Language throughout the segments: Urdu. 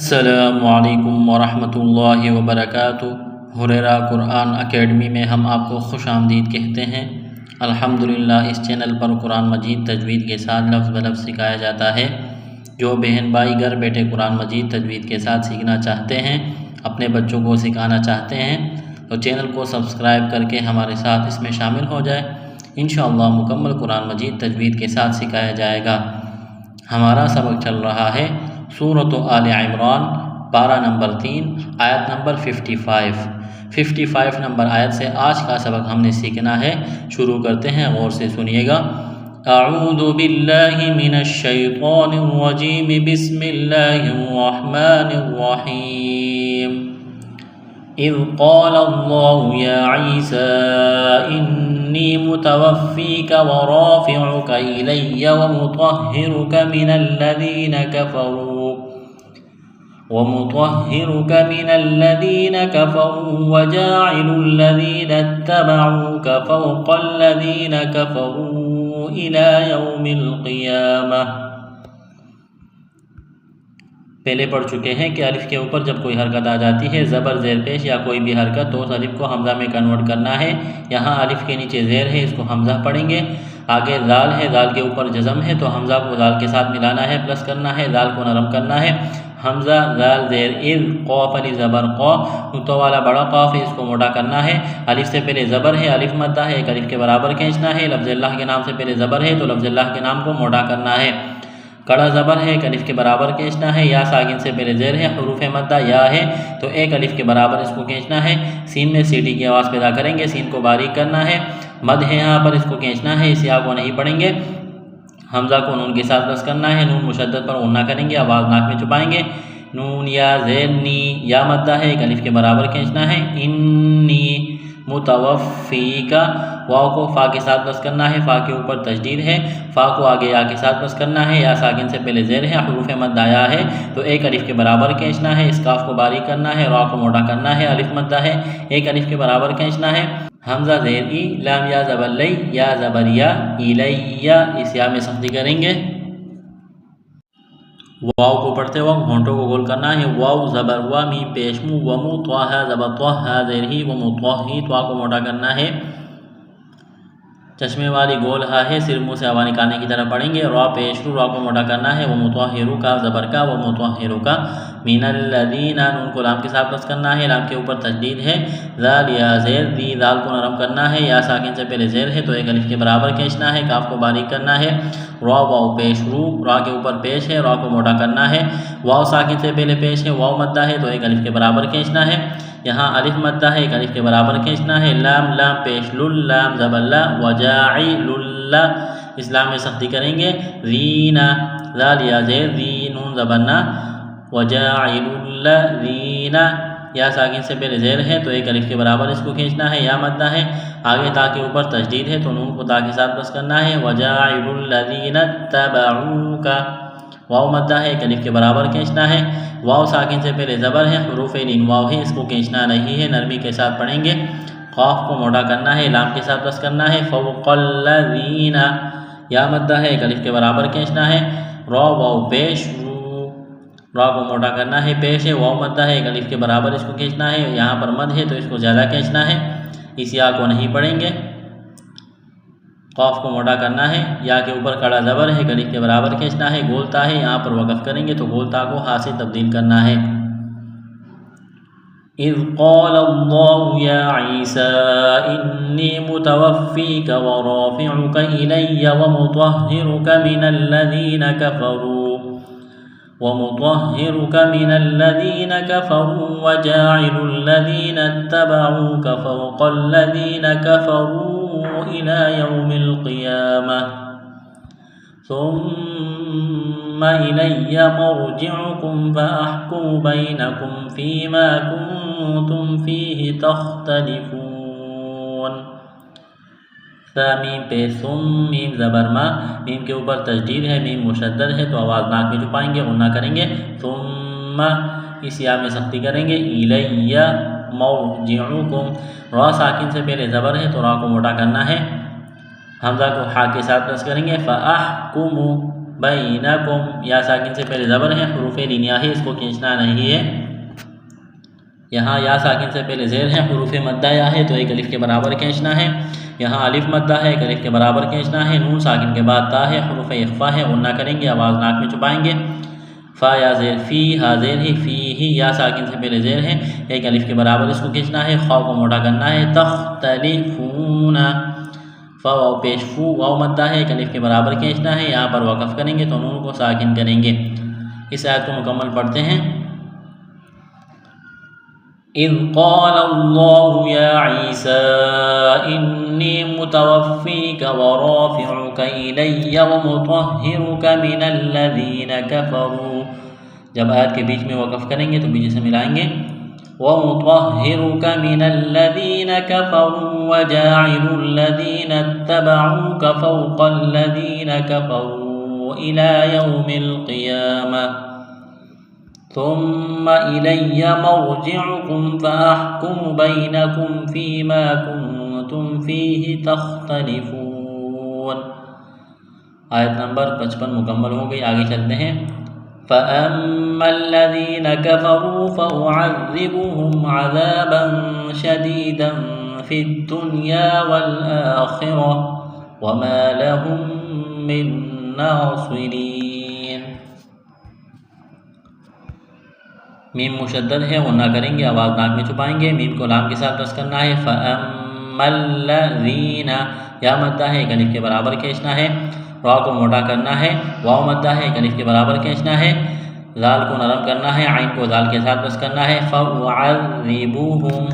السلام علیکم ورحمۃ اللہ وبرکاتہ۔ ہریرہ قرآن اکیڈمی میں ہم آپ کو خوش آمدید کہتے ہیں۔ الحمدللہ اس چینل پر قرآن مجید تجوید کے ساتھ لفظ بلفظ سکھایا جاتا ہے۔ جو بہن بھائی گھر بیٹھے قرآن مجید تجوید کے ساتھ سیکھنا چاہتے ہیں، اپنے بچوں کو سکھانا چاہتے ہیں، تو چینل کو سبسکرائب کر کے ہمارے ساتھ اس میں شامل ہو جائے۔ انشاءاللہ مکمل قرآن مجید تجوید کے ساتھ سکھایا جائے گا۔ ہمارا سبق چل رہا ہے سورۃ آل عمران، پارہ نمبر 3، آیت نمبر 55 نمبر آیت سے آج کا سبق ہم نے سیکھنا ہے۔ شروع کرتے ہیں، غور سے سنیے گا۔ اعوذ باللہ من الشیطان الرجیم، بسم اللہ الرحمن الرحیم۔ اذ قال اللہ یا عیسیٰ انی متوفیک ورافعک الی ومطہرک من الذین کفروا وجاعل الذین اتبعوک فوق الذین کفروا الی یوم القیامہ۔ پہلے پڑھ چکے ہیں کہ الف کے اوپر جب کوئی حرکت آ جاتی ہے، زبر زیر پیش یا کوئی بھی حرکت، تو اس الف کو حمزہ میں کنورٹ کرنا ہے۔ یہاں الف کے نیچے زیر ہے، اس کو حمزہ پڑھیں گے۔ آگے زال ہے، زال کے اوپر جزم ہے، تو حمزہ کو زال کے ساتھ ملانا ہے، پلس کرنا ہے، زال کو نرم کرنا ہے۔ حمزہ زال زیر اذ، قاف علی زبر قا، نقطہ والا بڑا قاف ہے، اس کو موٹا کرنا ہے۔ الف سے پہلے زبر ہے، الف مدہ ہے، ایک الف کے برابر کھینچنا ہے۔ لفظ اللہ کے نام سے پہلے زبر ہے، تو لفظ اللہ کے نام کو موٹا کرنا ہے۔ کڑا زبر ہے، ایک الف کے برابر کھینچنا ہے۔ یا ساکن سے پہلے زیر ہے، حروف مدہ یا ہے، تو ایک الف کے برابر اس کو کھینچنا ہے۔ سین میں سیٹی کی آواز پیدا کریں گے، سین کو باریک کرنا ہے۔ مد ہے، یہاں پر اس کو کھینچنا ہے، اس یا کو نہیں پڑھیں گے۔ حمزہ کو نون کے ساتھ بس کرنا ہے، نون مشدد پر غنہ کریں گے، آواز ناک میں چھپائیں گے۔ نون یا زیر نی، یا مدہ ہے، ایک الف کے برابر کھینچنا ہے۔ انی متوفیکا، واو کو فا کے ساتھ بس کرنا ہے، فا کے اوپر تشدید ہے، فا کو آگے یا کے ساتھ بس کرنا ہے۔ یا ساکن سے پہلے زیر ہے، حروف مد آیا ہے، تو ایک الف کے برابر کھینچنا ہے، اس کاف کو باریک کرنا ہے، را کو موٹا کرنا ہے۔ الف مدہ ہے، ایک الف کے برابر کھینچنا ہے۔ حمزہ زیر ای، لام یا زبر لی، یا زبر یا، الیہ، اس یا میں سختی کریں گے۔ واو کو پڑھتے وقت ہونٹوں کو گول کرنا ہے۔ واو زبر وا، میم پیش مو، ومو طہ زبر طہ زیر ہی، ومطہی، طہ کو موٹا کرنا ہے۔ چشمے والی گول ہا ہے، صرف منہ سے ہوا نکالنے کی طرف پڑھیں گے۔ را پیش رو، را کو موٹا کرنا ہے۔ ومطہرو کا زبر کا، ومطہرو کا، من الذین، نون کو لام کے ساتھ بس کرنا ہے، لام کے اوپر تشدید ہے۔ ذال یا زیر دی، ذال کو نرم کرنا ہے، یا ساکن سے پہلے زیر ہے، تو ایک الف کے برابر کھینچنا ہے، کاف کو باریک کرنا ہے۔ را واو پیش رو، را کے اوپر پیش ہے، را کو موٹا کرنا ہے۔ واو ساکن سے پہلے پیش ہے، واو مدہ ہے، تو ایک الف کے برابر کھینچنا ہے۔ یہاں الف مدہ ہے، ایک الف کے برابر کھینچنا ہے۔ لام، لام پیش لل، لام زبر لا، وجاعل اللہ، اس لام میں سختی کریں گے۔ رینا، ذال یا زیر ری، نون زبر نا، وجاعل الذین، یا ساکن سے پہلے زیر ہے، تو ایک الف کے برابر اس کو کھینچنا ہے۔ یا مدہ ہے، آگے تا کے اوپر تشدید ہے، تو نون کو تا کے ساتھ بس کرنا ہے۔ وجاعل الذین اتبعوک، واو مدہ ہے، ایک الف کے برابر کھینچنا ہے۔ واو ساکن سے پہلے زبر ہے، حروف لین واو ہے، اس کو کھینچنا نہیں ہے، نرمی کے ساتھ پڑھیں گے۔ قاف کو موٹا کرنا ہے، لام کے ساتھ بس کرنا ہے۔ فوق الذین، یا مدہ ہے، ایک الف کے برابر کھینچنا ہے۔ را واو پیش رو، را کو موٹا کرنا ہے، پیش ہے، واو مدہ ہے، ایک الف کے برابر اس کو کھینچنا ہے۔ یہاں پر مد ہے، تو اس کو زیادہ کھینچنا ہے، اس یا کو نہیں پڑھیں گے۔ قاف کو موٹا کرنا ہے، یا کے اوپر کڑا زبر ہے، الف کے برابر کھینچنا ہے۔ گولتا ہے، یہاں پر وقف کریں گے، تو گولتا کو ہا سے تبدیل کرنا ہے۔ اذ قال اللہ یا عیسیٰ انی متوفیک ورافعک الی ومطہرک من الذین کفروا وجاعل الذین اتبعوک فوق الذین کفروا الی یوم القیامہ ثم الی مرجعکم فاحکم بینکم فیما کنتم فیہ تختلفون۔ میم پہ ثم، میم زبر ما، میم کے اوپر تشدید ہے، میم مشدد ہے، تو آواز ناک میں چھپائیں گے، غنہ کریں گے۔ ثم، اس یا میں سختی کریں گے۔ الی مرجعکم، را ساکن سے پہلے زبر ہے، تو را کو موٹا کرنا ہے، حمزہ کو ہا کے ساتھ پلس کریں گے۔ فاحکم، بینکم یا ساکن سے پہلے زبر ہے، حروف لینیا ہی، اس کو کھینچنا نہیں ہے۔ یہاں یا ساکن سے پہلے زیر ہے، حروف مدہ یا ہے تو ایک الف کے برابر کھینچنا ہے۔ یہاں الف مدہ ہے، ایک الف کے برابر کھینچنا ہے۔ نون ساکن کے بعد تا ہے، حروف اخفا ہے، غنہ کریں گے، آواز ناک میں چھپائیں گے۔ فا یا زیر فی، ہا زیر ہی، فی ہی یا ساکن سے پہلے زیر ہے، ایک الف کے برابر اس کو کھینچنا ہے، خا کو موٹا کرنا ہے، تختلفون، فا واو پیش فو، واو مدہ ہے، ایک الف کے برابر کھینچنا ہے، یہاں پر وقف کریں گے تو نون کو ساکن کریں گے۔ اس آیت کو مکمل پڑھتے ہیں۔ اذ قال اللہ یا عیسیٰ انی متوفیک ورافعک الی ومطہرک من الذین کفروا، جب آیت کے بیچ میں وقف کریں گے تو بیچ سے ملائیں گے، ومطہرک من الذین کفروا وجاعل الذین اتبعوک فوق الذین کفروا الی یوم القیامہ ثم إلي مرجعكم فأحكم بينكم فيما كنتم فيه تختلفون۔ آیت نمبر 55 مکمل ہو گئی، آگے چلتے ہیں۔ فأما الذين كفروا فأعذبهم عذابا شديدا في الدنيا والآخرة وما لهم من ناصرين۔ میم مشدد ہے، غنہ کریں گے، آواز ناک میں چھپائیں گے، میم کو لام کے ساتھ بس کرنا ہے۔ فَأَمَّا الَّذِينَ یا مدہ ہے، ایک الف کے برابر کھینچنا ہے، را کو موٹا کرنا ہے، واو مدہ ہے، ایک الف کے برابر کھینچنا ہے، ذال کو نرم کرنا ہے، عین کو ذال کے ساتھ بس کرنا ہے۔ فَأُعَذِّبُهُمْ،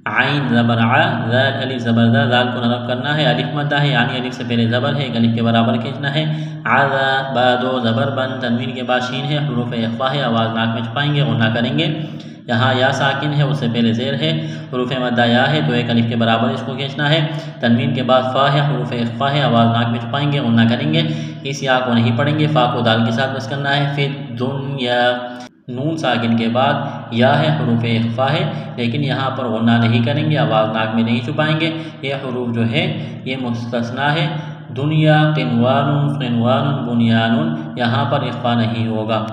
عین زبر ع، ذال الف زبر ذا، ذال کو نرم کرنا ہے، الف مدہ ہے یعنی الف سے پہلے زبر ہے، ایک الف کے برابر کھینچنا ہے۔ عذا با دو زبر بن، تنوین کے بعد شین ہے، حروف اخفا ہے، آواز ناک میں چھپائیں گے، غنہ کریں گے۔ یہاں یا ساکن ہے، اس سے پہلے زیر ہے، حروف مدہ یا ہے تو ایک الف کے برابر اس کو کھینچنا ہے۔ تنوین کے بعد فا ہے، حروف اخفا ہے، آواز ناک میں چھپائیں گے، غنہ کریں گے۔ اس یا کو نہیں پڑھیں گے، فا کو دال کے ساتھ بس کرنا ہے۔ فی الدنیا، نون ساکن کے بعد یا ہے، حروف اخفا ہے، لیکن یہاں پر غنہ نہیں کریں گے، آواز ناک میں نہیں چھپائیں گے۔ یہ حروف جو ہے یہ مستثنا ہے، دنیا، قنوان، قنوان، بنیان، یہاں پر اخفا نہیں ہوگا۔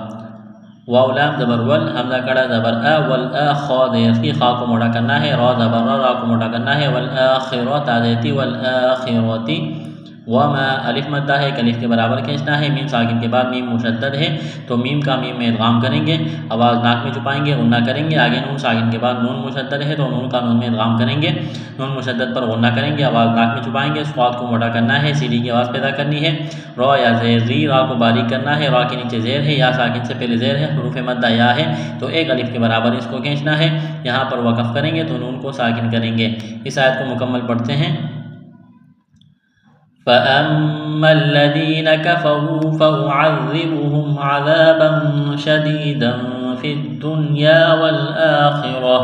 واو لام زبر ول، حمزہ کڑا زبر ا، والآ خا دیتی، خا کو موٹا کرنا ہے، را زبر را، را کو موٹا کرنا ہے، والآخرہ تا دیتی، والآخرتی، وما الف مدہ ہے، ایک الف کے برابر کھینچنا ہے، میم ساکن کے بعد میم مشدد ہے تو میم کا میم میں ادغام کریں گے، آواز ناک میں چھپائیں گے، غنہ کریں گے۔ آگے نون ساکن کے بعد نون مشدد ہے تو نون کا نون میں ادغام کریں گے، نون مشدد پر غنہ کریں گے، آواز ناک میں چھپائیں گے۔ صاد کو موٹا کرنا ہے، سیدھی کی آواز پیدا کرنی ہے۔ را یا زیر ری، را کو باریک کرنا ہے، را کے نیچے زیر ہے، یا ساکن سے پہلے زیر ہے، حروف مدہ یا ہے تو ایک الف کے برابر اس کو کھینچنا ہے، یہاں پر وقف کریں گے تو نون کو ساکن کریں گے۔ اس آیت کو مکمل پڑھتے ہیں۔ فَأَمَّا الَّذِينَ كَفَرُوا فَأُعَذِّبُهُمْ عَذَابًا شَدِيدًا فِي الدُّنْيَا وَالْآخِرَةِ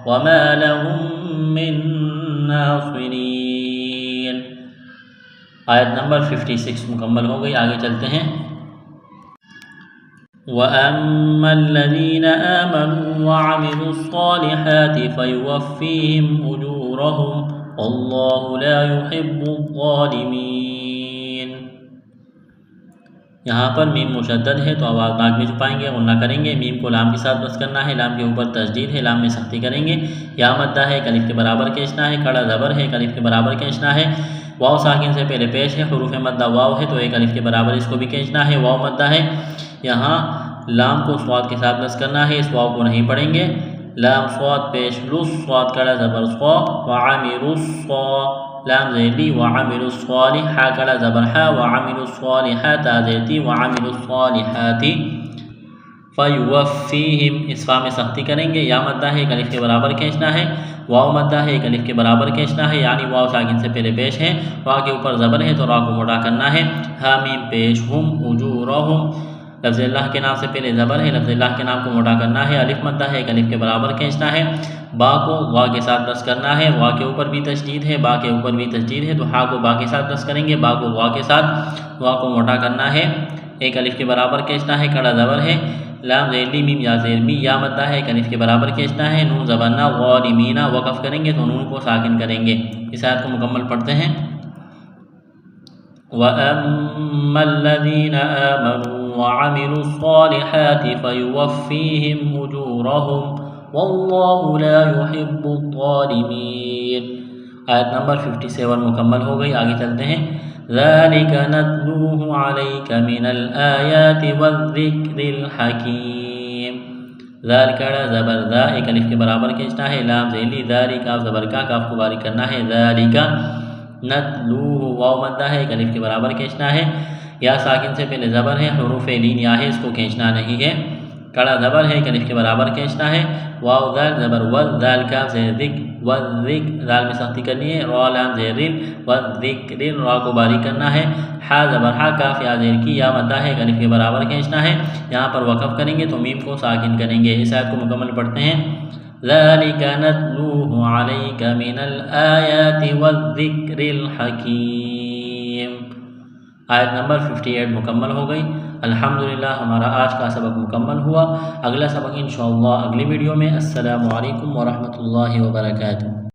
وَمَا لَهُم مِّن نَاصِرِينَ۔ آیت نمبر 56 مکمل ہو گئی، آگے چلتے ہیں۔ وَأَمَّا الَّذِينَ آمَنُوا وَعَمِلُوا الصَّالِحَاتِ فَيُوَفِّيهِمْ أُجُورَهُمْ وَاللَّهُ لَا يُحِبُّ الظَّالِمِينَ۔ یہاں پر میم مشدد ہے تو آواز ناک میں چھپائیں گے، غنہ کریں گے، میم کو لام کے ساتھ بس کرنا ہے، لام کے اوپر تشدید ہے، لام میں سختی کریں گے۔ یا مدہ ہے، ایک الف کے برابر کھینچنا ہے، کڑا زبر ہے، ایک الف کے برابر کھینچنا ہے، واو ساکن سے پہلے پیش ہے، حروف مدہ واو ہے تو ایک الف کے برابر اس کو بھی کھینچنا ہے، واو مدہ ہے۔ یہاں لام کو صاد کے ساتھ بس کرنا ہے، اس واو کو نہیں پڑھیں گے، لام صاد پیش لس، صاد کڑا زبر صا، وعاملوا الصا، لام زیدی، وعاملوا الصالح، کڑا زبر حا، وعاملوا الصالحات زیدی، وعاملوا الصالحات، فیوفیہم، اس فا میں سختی کریں گے، یا مدہ ہے، ایک الف کے برابر کھینچنا ہے، واو مدہ ہے، ایک الف کے برابر کھینچنا ہے، یعنی واو ساکن سے پہلے پیش ہے، را کے اوپر زبر ہے تو را کو موٹا کرنا ہے، ہا میم پیش ہم، اجورہم، لفظ اللہ کے نام سے پہلے زبر ہے، لفظ اللہ کے نام کو موٹا کرنا ہے، الف مدہ ہے، ایک الف کے برابر کھینچنا ہے، با کو وا کے ساتھ بس کرنا ہے، وا کے اوپر بھی تشدید ہے، با کے اوپر بھی تشدید ہے تو ہا کو با کے ساتھ بس کریں گے، با کو وا کے ساتھ، وا کو موٹا کرنا ہے، ایک الف کے برابر کھینچنا ہے، کڑا زبر ہے، لام زیلی میم یا زیرمی، یا مدہ ہے، ایک الف کے برابر کھینچنا ہے، نون زبانہ غالمینہ، وقف کریں گے تو نون کو ساکن کریں گے۔ اس آیت کو مکمل پڑھتے ہیں۔ وَأَمَّا الَّذِينَ آمَنُوا وَعَمِلُوا الصَّالِحَاتِ فَيُوَفِّيهِمْ أُجُورَهُمْ وَاللَّهُ لَا يُحِبُّ الظَّالِمِينَ۔ آیت نمبر 57 مکمل ہو گئی، آگے چلتے ہیں۔ ذَلِكَ نَتْلُوهُ عَلَيْكَ مِنَ الْآيَاتِ وَالذِّكْرِ الْحَكِيمِ۔ ذال کڑا زبر ذا ایک الف کے برابر کھینچنا ہے، لام ذیلی ذالک کاف زبر کا کاف کو باریک کرنا ہے، ذالک نتلوہ واو مدہ ہے، ایک الف کے برابر کھینچنا ہے، یا ساکن سے پہلے زبر ہے، حروف لین یا ہے، اس کو کھینچنا نہیں ہے، کڑا زبر ہے، ایک الف کے برابر کھینچنا ہے، واو ذال زبر ول ذال کاف زیر ذک والذک ذال میں سختی کرنی ہے، را لام زیر ریل والذکر را کو باریک کرنا ہے، حا زبر حا کاف یا زیر کی یا مدہ ہے، ایک الف کے برابر کھینچنا ہے، یہاں پر وقف کریں گے تو میم کو ساکن کریں گے۔ اس آیت کو مکمل پڑھتے ہیں۔ ذَلِكَ نَتْلُوهُ عَلَيْكَ مِنَ الْآيَاتِ وَالذِّكْرِ الْحَكِيمِ۔ آیت نمبر 58 مکمل ہو گئی۔ الحمدللہ ہمارا آج کا سبق مکمل ہوا، اگلا سبق انشاءاللہ اگلی ویڈیو میں۔ السلام علیکم ورحمۃ اللہ وبرکاتہ۔